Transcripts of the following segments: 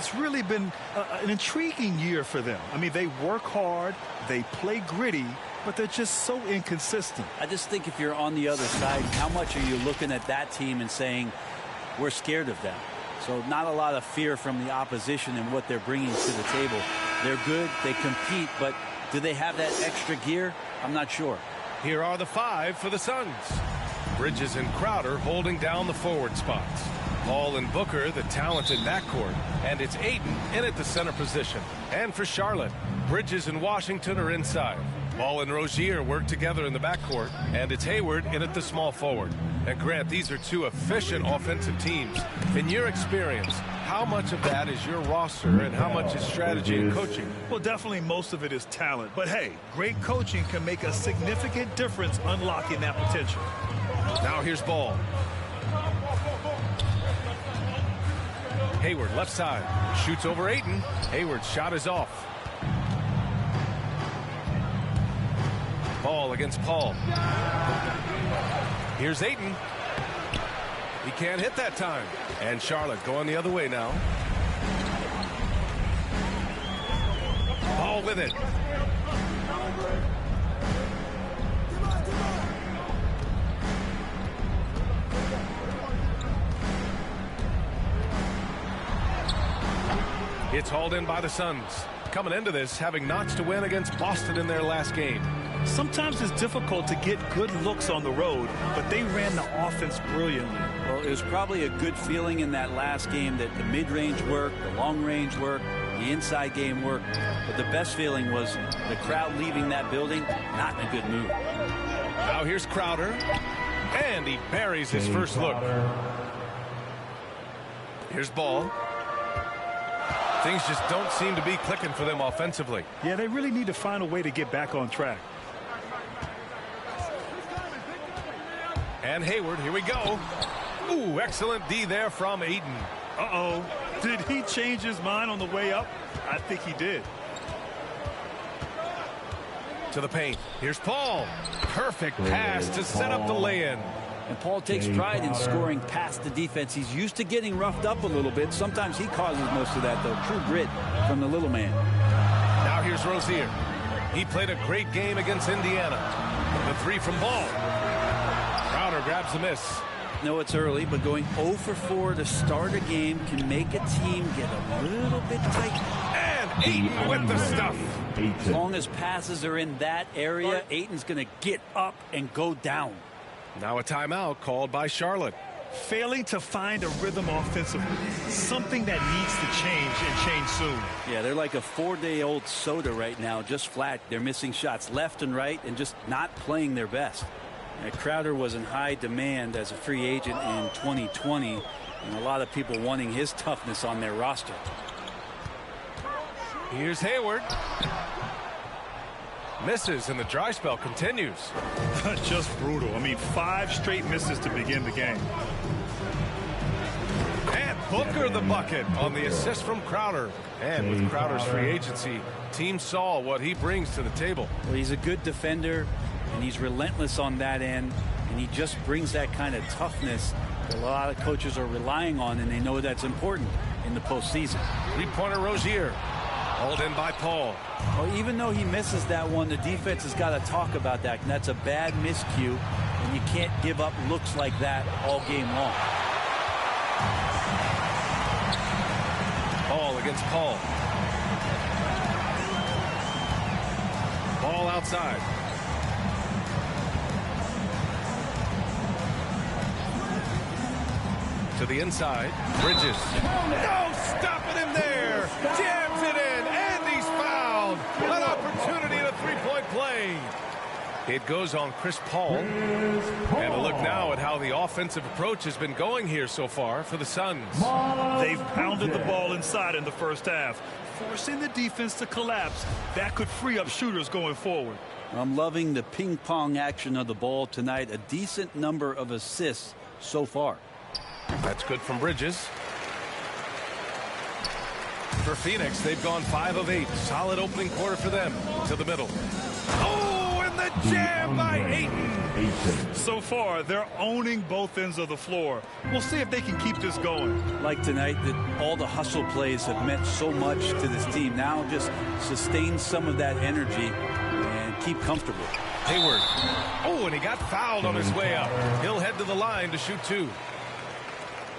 It's really been an intriguing year for them. I mean, they work hard, they play gritty, but they're just so inconsistent. I just think if you're on the other side, how much are you looking at that team and saying, we're scared of them? So not a lot of fear from the opposition and what they're bringing to the table. They're good, they compete, but do they have that extra gear? I'm not sure. Here are the 5 for the Suns. Bridges and Crowder holding down the forward spots. Paul and Booker, the talented backcourt. And it's Ayton in at the center position. And for Charlotte, Bridges and Washington are inside. Paul and Rozier work together in the backcourt. And it's Hayward in at the small forward. And Grant, these are two efficient offensive teams. In your experience, how much of that is your roster and how much is strategy and coaching? Well, definitely most of it is talent. But hey, great coaching can make a significant difference unlocking that potential. Now here's Ball. Hayward left side. Shoots over Ayton. Hayward's shot is off. Ball against Paul. Here's Ayton. He can't hit that time. And Charlotte going the other way now. Ball with it. It's hauled in by the Suns. Coming into this, having notched a win against Boston in their last game. Sometimes it's difficult to get good looks on the road, but they ran the offense brilliantly. Well, it was probably a good feeling in that last game that the mid-range worked, the long-range worked, the inside game worked. But the best feeling was the crowd leaving that building not in a good mood. Now here's Crowder. And he buries his first look. Here's Ball. Things just don't seem to be clicking for them offensively. Yeah, they really need to find a way to get back on track. And Hayward, here we go. Ooh, excellent D there from Ayton. Uh-oh. Did he change his mind on the way up? I think he did. To the paint. Here's Paul. Perfect pass to set up the lay-in. And Paul takes pride in scoring past the defense. He's used to getting roughed up a little bit. Sometimes he causes most of that, though. True grit from the little man. Now here's Rozier. He played a great game against Indiana. The 3 from Ball. Crowder grabs the miss. No, it's early, but going 0 for 4 to start a game can make a team get a little bit tight. And Ayton with the stuff. As long as passes are in that area, Ayton's going to get up and go down. Now a timeout called by Charlotte. Failing to find a rhythm offensively. Something that needs to change and change soon. Yeah, they're like a 4-day-old soda right now, just flat. They're missing shots left and right and just not playing their best. Crowder was in high demand as a free agent in 2020, and a lot of people wanting his toughness on their roster. Here's Hayward. Misses, and the dry spell continues. Just brutal. I mean, 5 straight misses to begin the game. And Booker the bucket on the assist from Crowder. And with Crowder's free agency, team saw what he brings to the table. Well, he's a good defender, and he's relentless on that end, and he just brings that kind of toughness that a lot of coaches are relying on, and they know that's important in the postseason. Three-pointer Rozier. Hauled in by Paul. Well, even though he misses that one, the defense has got to talk about that, and that's a bad miscue, and you can't give up looks like that all game long. Ball against Paul. Ball outside. To the inside. Bridges. No, stopping him there. Jams it in, and he's fouled. An opportunity at a three-point play. It goes on Chris Paul. And a look now at how the offensive approach has been going here so far for the Suns. They've pounded the ball inside in the first half, forcing the defense to collapse. That could free up shooters going forward. I'm loving the ping-pong action of the ball tonight. A decent number of assists so far. That's good from Bridges. For Phoenix, they've gone 5 of 8. Solid opening quarter for them. To the middle. Oh, and and the jam by Ayton. So far, they're owning both ends of the floor. We'll see if they can keep this going. Like tonight, that all the hustle plays have meant so much to this team. Now just sustain some of that energy and keep comfortable. Hayward. Oh, and he got fouled on his way up. He'll head to the line to shoot 2.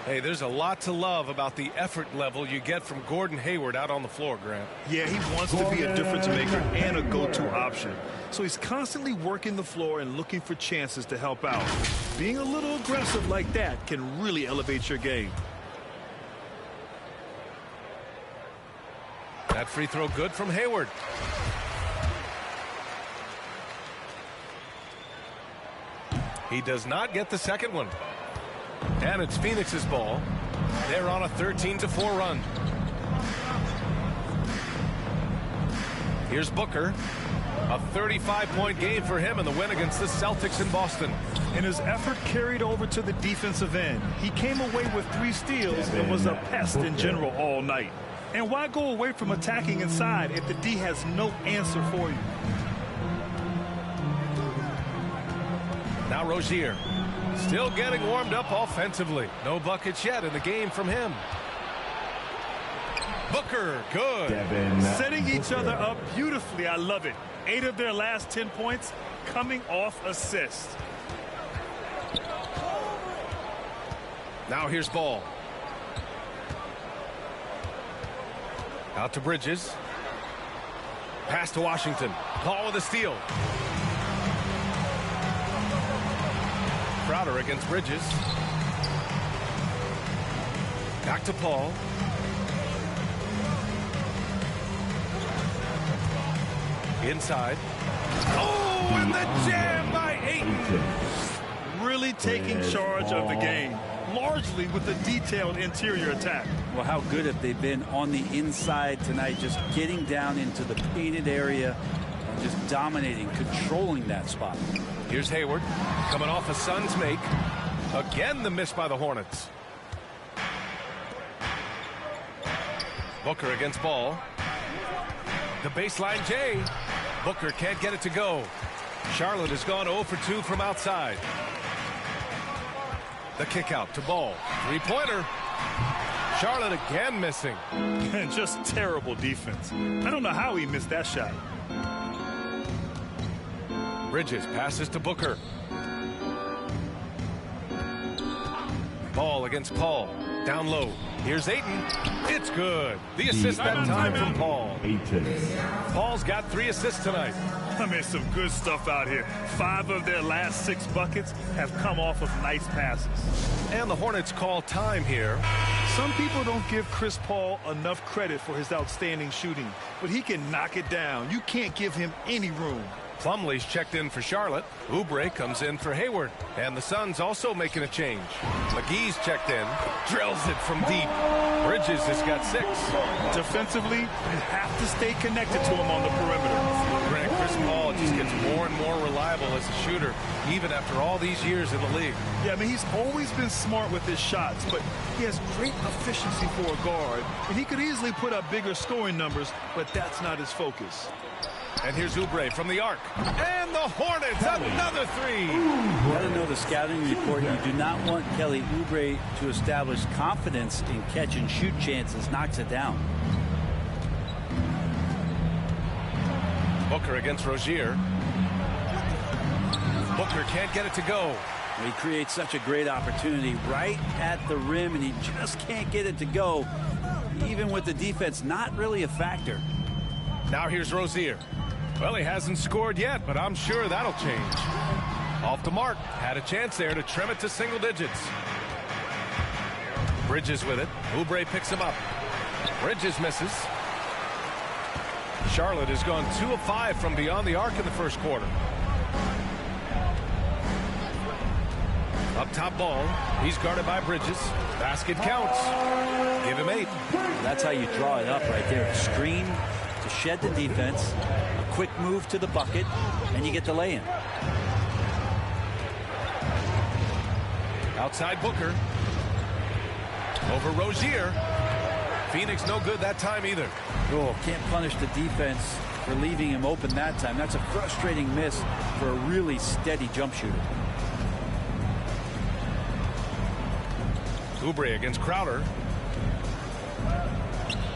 Hey, there's a lot to love about the effort level you get from Gordon Hayward out on the floor, Grant. Yeah, he wants to be a difference maker and a go-to option. So he's constantly working the floor and looking for chances to help out. Being a little aggressive like that can really elevate your game. That free throw good from Hayward. He does not get the second one. And it's Phoenix's ball. They're on a 13-4 run. Here's Booker. A 35-point game for him in the win against the Celtics in Boston. And his effort carried over to the defensive end. He came away with 3 steals and was a pest in general all night. And why go away from attacking inside if the D has no answer for you? Now Rozier. Still getting warmed up offensively. No buckets yet in the game from him. Booker, good. Setting each other up beautifully. I love it. 8 of their last 10 points coming off assists. Now here's Ball. Out to Bridges. Pass to Washington. Ball with a steal. Crowder against Bridges. Back to Paul. Inside. Oh, and the jam by Ayton. Really taking charge of the game, largely with a detailed interior attack. Well, how good have they been on the inside tonight, just getting down into the painted area and just dominating, controlling that spot. Here's Hayward coming off a Suns make. Again, the miss by the Hornets. Booker against Ball. The baseline J. Booker can't get it to go. Charlotte has gone 0 for 2 from outside. The kick out to Ball. 3-pointer. Charlotte again missing. And just terrible defense. I don't know how he missed that shot. Bridges passes to Booker. Ball against Paul. Down low. Here's Ayton. It's good. The assist that time from Paul. Paul's got 3 assists tonight. I mean, some good stuff out here. 5 of their last 6 buckets have come off of nice passes. And the Hornets call time here. Some people don't give Chris Paul enough credit for his outstanding shooting, but he can knock it down. You can't give him any room. Plumlee's checked in for Charlotte. Oubre comes in for Hayward. And the Suns also making a change. McGee's checked in. Drills it from deep. Bridges has got 6. Defensively, you have to stay connected to him on the perimeter. Grant, Chris Paul just gets more and more reliable as a shooter, even after all these years in the league. Yeah, I mean, he's always been smart with his shots, but he has great efficiency for a guard. And he could easily put up bigger scoring numbers, but that's not his focus. And here's Oubre from the arc. And the Hornets, another 3. You got to know the scouting report. You do not want Kelly Oubre to establish confidence in catch and shoot chances. Knocks it down. Booker against Rozier. Booker can't get it to go. He creates such a great opportunity right at the rim, and he just can't get it to go. Even with the defense not really a factor. Now here's Rozier. Well, he hasn't scored yet, but I'm sure that'll change. Off the mark. Had a chance there to trim it to single digits. Bridges with it. Oubre picks him up. Bridges misses. Charlotte has gone 2 of 5 from beyond the arc in the first quarter. Up top Ball. He's guarded by Bridges. Basket counts. Give him 8. That's how you draw it up right there. Screen to shed the defense. A quick move to the bucket, and you get the lay-in. Outside Booker. Over Rozier. Phoenix no good that time either. Oh, can't punish the defense for leaving him open that time. That's a frustrating miss for a really steady jump shooter. Oubre against Crowder.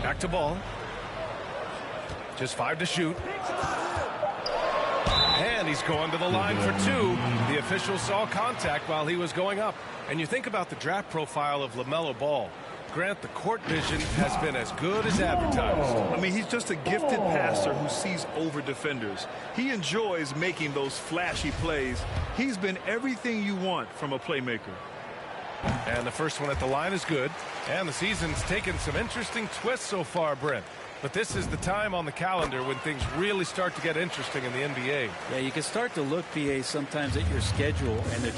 Back to ball. Just 5 to shoot. And he's going to the line for 2. The official saw contact while he was going up. And you think about the draft profile of LaMelo Ball. Grant, the court vision has been as good as advertised. I mean, he's just a gifted passer who sees over defenders. He enjoys making those flashy plays. He's been everything you want from a playmaker. And the first one at the line is good. And the season's taken some interesting twists so far, Brent. But this is the time on the calendar when things really start to get interesting in the NBA. Yeah, you can start to look, PA, sometimes at your schedule and the